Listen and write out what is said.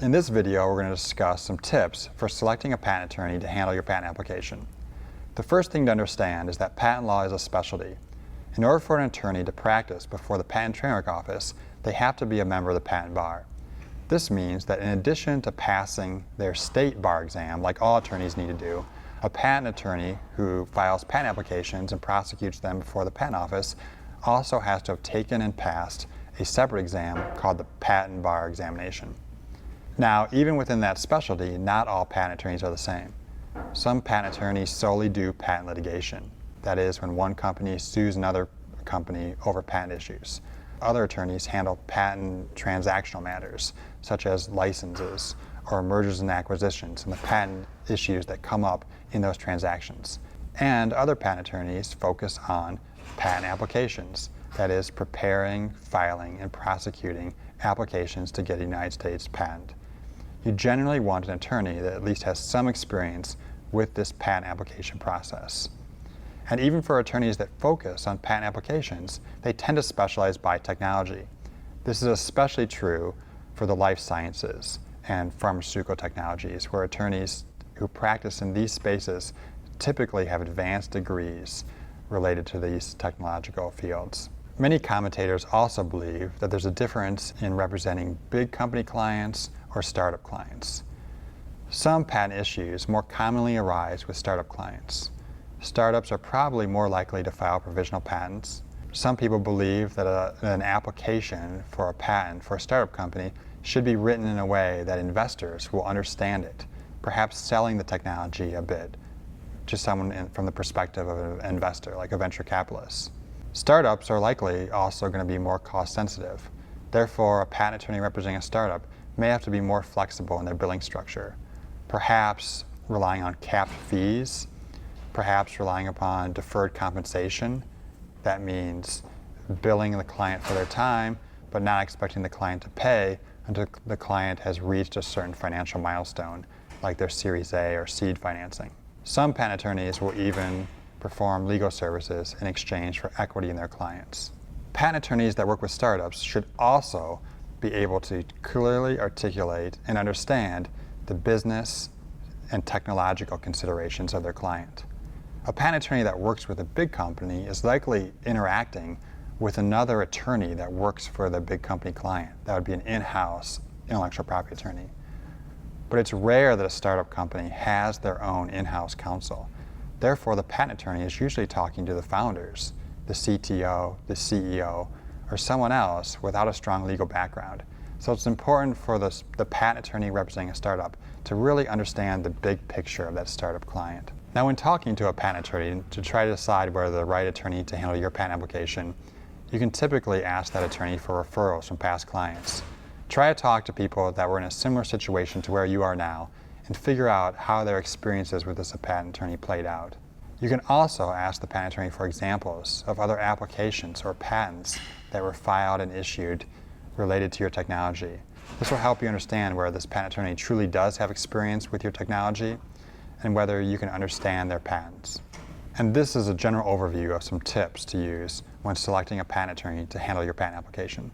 In this video, we're going to discuss some tips for selecting a patent attorney to handle your patent application. The first thing to understand is that patent law is a specialty. In order for an attorney to practice before the Patent and Trademark Office, they have to be a member of the patent bar. This means that in addition to passing their state bar exam, like all attorneys need to do, a patent attorney who files patent applications and prosecutes them before the Patent Office also has to have taken and passed a separate exam called the Patent Bar Examination. Now, even within that specialty, not all patent attorneys are the same. Some patent attorneys solely do patent litigation. That is, when one company sues another company over patent issues. Other attorneys handle patent transactional matters, such as licenses or mergers and acquisitions and the patent issues that come up in those transactions. And other patent attorneys focus on patent applications, that is, preparing, filing, and prosecuting applications to get a United States patent. You generally want an attorney that at least has some experience with this patent application process. And even for attorneys that focus on patent applications, they tend to specialize by technology. This is especially true for the life sciences and pharmaceutical technologies, where attorneys who practice in these spaces typically have advanced degrees related to these technological fields. Many commentators also believe that there's a difference in representing big company clients or startup clients. Some patent issues more commonly arise with startup clients. Startups are probably more likely to file provisional patents. Some people believe that an application for a patent for a startup company should be written in a way that investors will understand it, perhaps selling the technology a bit to someone from the perspective of an investor, like a venture capitalist. Startups are likely also going to be more cost sensitive. Therefore, a patent attorney representing a startup may have to be more flexible in their billing structure, perhaps relying on capped fees, perhaps relying upon deferred compensation. That means billing the client for their time, but not expecting the client to pay until the client has reached a certain financial milestone, like their Series A or seed financing. Some patent attorneys will even perform legal services in exchange for equity in their clients. Patent attorneys that work with startups should also be able to clearly articulate and understand the business and technological considerations of their client. A patent attorney that works with a big company is likely interacting with another attorney that works for the big company client. That would be an in-house intellectual property attorney. But it's rare that a startup company has their own in-house counsel. Therefore, the patent attorney is usually talking to the founders, the CTO, the CEO, or someone else without a strong legal background. So it's important for the patent attorney representing a startup to really understand the big picture of that startup client. Now, when talking to a patent attorney to try to decide whether the right attorney to handle your patent application, you can typically ask that attorney for referrals from past clients. Try to talk to people that were in a similar situation to where you are now and figure out how their experiences with this patent attorney played out. You can also ask the patent attorney for examples of other applications or patents that were filed and issued related to your technology. This will help you understand whether this patent attorney truly does have experience with your technology and whether you can understand their patents. And this is a general overview of some tips to use when selecting a patent attorney to handle your patent application.